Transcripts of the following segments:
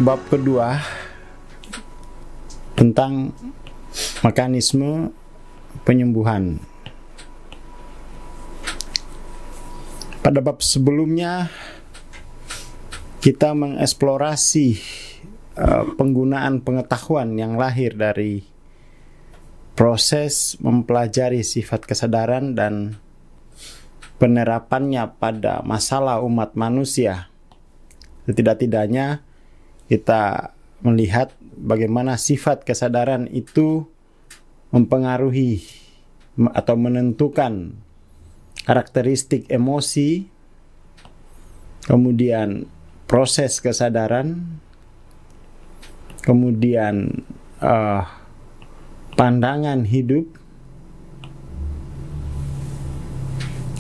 Bab kedua tentang mekanisme penyembuhan. Pada bab sebelumnya kita mengeksplorasi penggunaan pengetahuan yang lahir dari proses mempelajari sifat kesadaran dan penerapannya pada masalah umat manusia. Setidak-tidaknya kita melihat bagaimana sifat kesadaran itu mempengaruhi atau menentukan karakteristik emosi, kemudian proses kesadaran, kemudian pandangan hidup,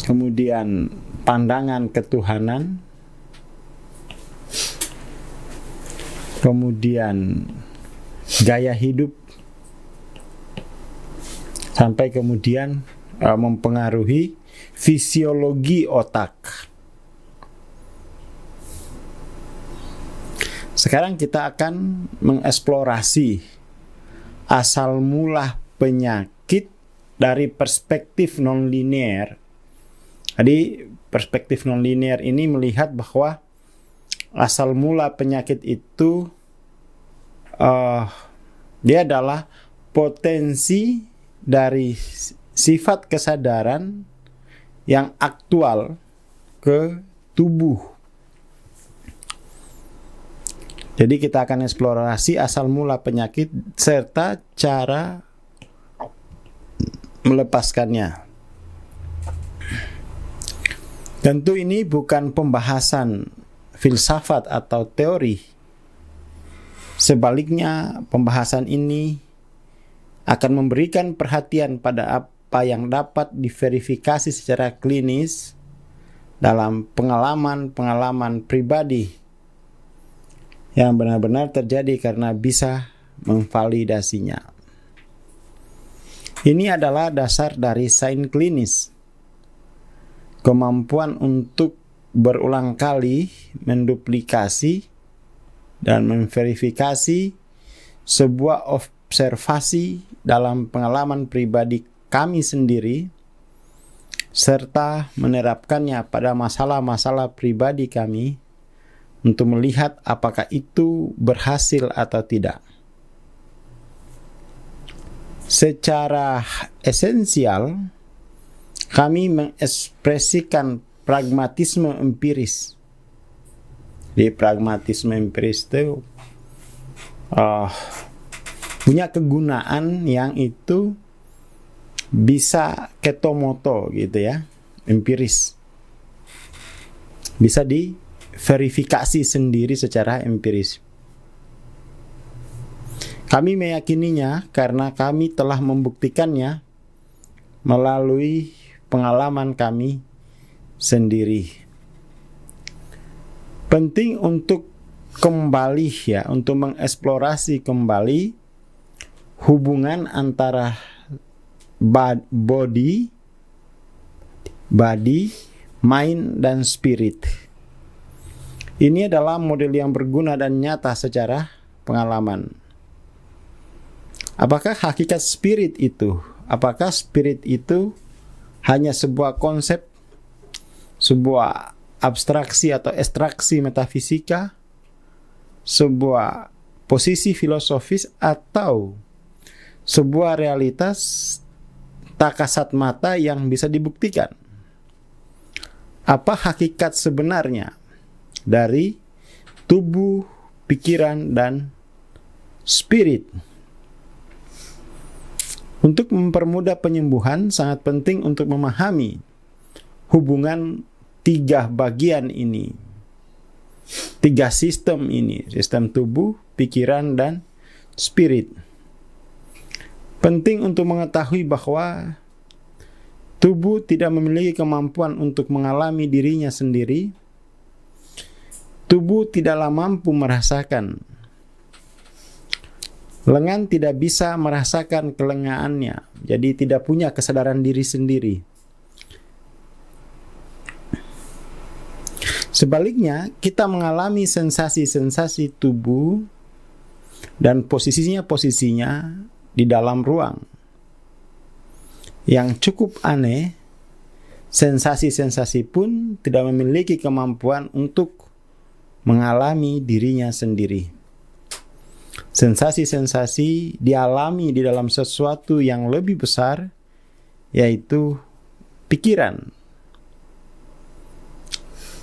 kemudian pandangan ketuhanan, kemudian gaya hidup, sampai kemudian mempengaruhi fisiologi otak. Sekarang kita akan mengeksplorasi asal mula penyakit dari perspektif non-linear. Jadi perspektif non-linear ini melihat bahwa asal mula penyakit itu dia adalah potensi dari sifat kesadaran yang aktual ke tubuh. Jadi kita akan eksplorasi asal mula penyakit serta cara melepaskannya. Tentu ini bukan pembahasan filsafat atau teori. Sebaliknya, pembahasan ini akan memberikan perhatian pada apa yang dapat diverifikasi secara klinis dalam pengalaman-pengalaman pribadi yang benar-benar terjadi karena bisa memvalidasinya. Ini adalah dasar dari sains klinis. Kemampuan untuk berulang kali menduplikasi dan memverifikasi sebuah observasi dalam pengalaman pribadi kami sendiri serta menerapkannya pada masalah-masalah pribadi kami untuk melihat apakah itu berhasil atau tidak. Secara esensial, kami mengekspresikan pragmatisme empiris. Di pragmatisme empiris itu punya kegunaan yang itu bisa ketomoto gitu ya, empiris. Bisa diverifikasi sendiri secara empiris. Kami meyakininya karena kami telah membuktikannya melalui pengalaman kami sendiri. Penting untuk kembali ya, untuk mengeksplorasi kembali hubungan antara body, mind, dan spirit. Ini adalah model yang berguna dan nyata secara pengalaman. Apakah hakikat spirit itu? Apakah spirit itu hanya sebuah konsep, sebuah abstraksi atau ekstraksi metafisika, sebuah posisi filosofis, atau sebuah realitas tak kasat mata yang bisa dibuktikan? Apa hakikat sebenarnya dari tubuh, pikiran, dan spirit? Untuk mempermudah penyembuhan, sangat penting untuk memahami hubungan tiga bagian ini, tiga sistem ini, sistem tubuh, pikiran, dan spirit. Penting untuk mengetahui bahwa tubuh tidak memiliki kemampuan untuk mengalami dirinya sendiri. Tubuh tidaklah mampu merasakan. Lengan tidak bisa merasakan kelengaannya, jadi tidak punya kesadaran diri sendiri. Sebaliknya, kita mengalami sensasi-sensasi tubuh dan posisinya di dalam ruang. Yang cukup aneh, sensasi-sensasi pun tidak memiliki kemampuan untuk mengalami dirinya sendiri. Sensasi-sensasi dialami di dalam sesuatu yang lebih besar, yaitu pikiran.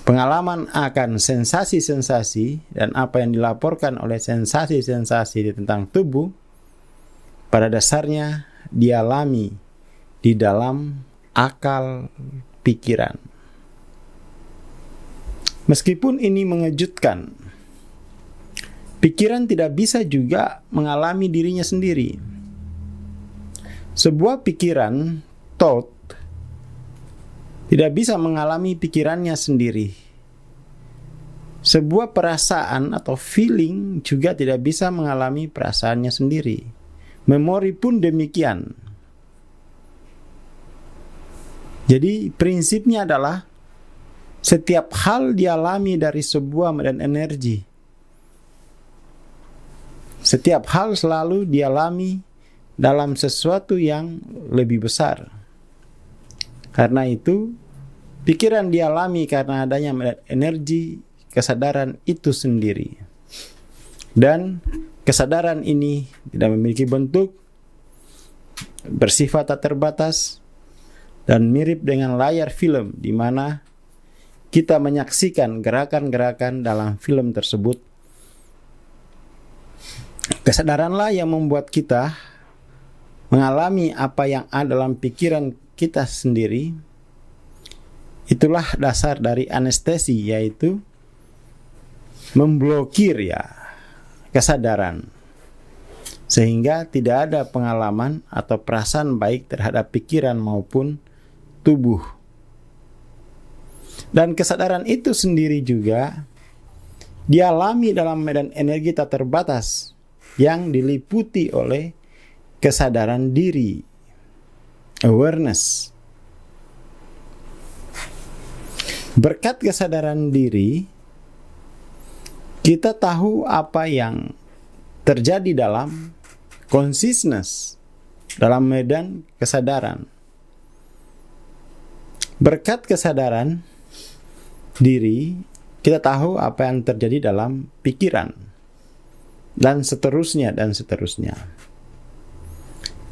Pengalaman akan sensasi-sensasi dan apa yang dilaporkan oleh sensasi-sensasi tentang tubuh, pada dasarnya dialami di dalam akal pikiran. Meskipun ini mengejutkan, pikiran tidak bisa juga mengalami dirinya sendiri. Sebuah pikiran, thought, tidak bisa mengalami pikirannya sendiri. Sebuah perasaan atau feeling juga tidak bisa mengalami perasaannya sendiri. Memori pun demikian. Jadi prinsipnya adalah setiap hal dialami dari sebuah medan energi. Setiap hal selalu dialami dalam sesuatu yang lebih besar. Karena itu, pikiran dialami karena adanya medan energi kesadaran itu sendiri. Dan kesadaran ini tidak memiliki bentuk, bersifat tak terbatas, dan mirip dengan layar film di mana kita menyaksikan gerakan-gerakan dalam film tersebut. Kesadaranlah yang membuat kita mengalami apa yang ada dalam pikiran kita sendiri. Itulah dasar dari anestesi, yaitu memblokir kesadaran, sehingga tidak ada pengalaman atau perasaan baik terhadap pikiran maupun tubuh. Dan kesadaran itu sendiri juga dialami dalam medan energi tak terbatas yang diliputi oleh kesadaran diri, awareness. Berkat kesadaran diri, kita tahu apa yang terjadi dalam consciousness, dalam medan kesadaran. Berkat kesadaran diri, kita tahu apa yang terjadi dalam pikiran, dan seterusnya, dan seterusnya.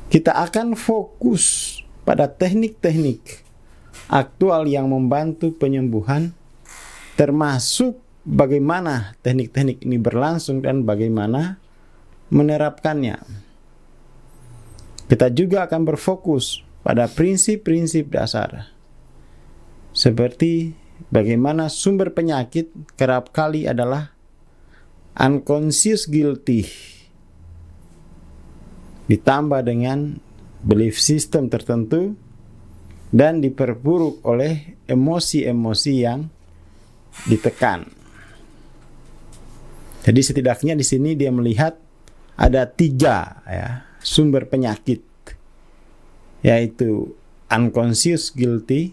Kita akan fokus pada teknik-teknik aktual yang membantu penyembuhan, termasuk bagaimana teknik-teknik ini berlangsung dan bagaimana menerapkannya. Kita juga akan berfokus pada prinsip-prinsip dasar, seperti bagaimana sumber penyakit kerap kali adalah unconscious guilty, ditambah dengan belief system tertentu dan diperburuk oleh emosi-emosi yang ditekan. Jadi setidaknya di sini dia melihat ada 3 sumber penyakit, yaitu unconscious guilty,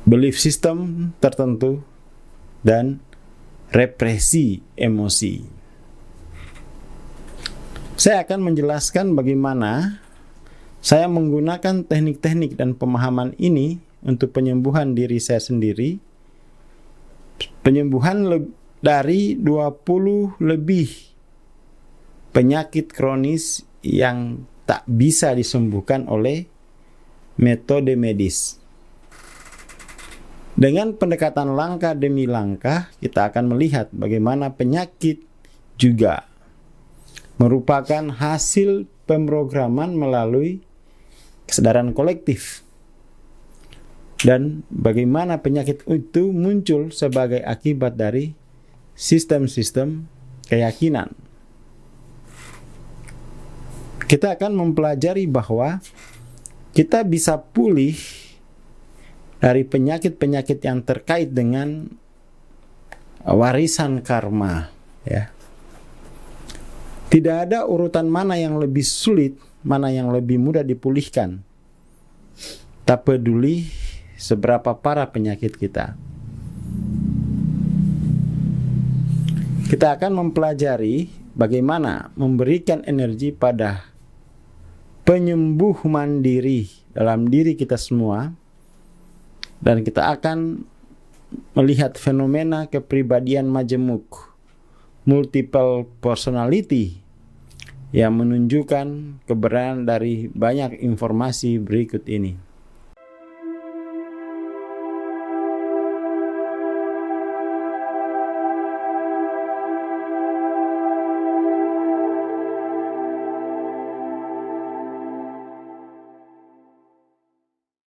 belief system tertentu, dan represi emosi. Saya akan menjelaskan bagaimana saya menggunakan teknik-teknik dan pemahaman ini untuk penyembuhan diri saya sendiri, penyembuhan dari 20 lebih penyakit kronis yang tak bisa disembuhkan oleh metode medis. Dengan pendekatan langkah demi langkah, kita akan melihat bagaimana penyakit juga merupakan hasil pemrograman melalui kesadaran kolektif, dan bagaimana penyakit itu muncul sebagai akibat dari sistem-sistem keyakinan. Kita akan mempelajari bahwa kita bisa pulih dari penyakit-penyakit yang terkait dengan warisan karma, Tidak ada urutan mana yang lebih sulit, mana yang lebih mudah dipulihkan. Tak peduli seberapa parah penyakit kita. Kita akan mempelajari bagaimana memberikan energi pada penyembuh mandiri dalam diri kita semua, dan kita akan melihat fenomena kepribadian majemuk, multiple personality, yang menunjukkan keberadaan dari banyak informasi berikut ini.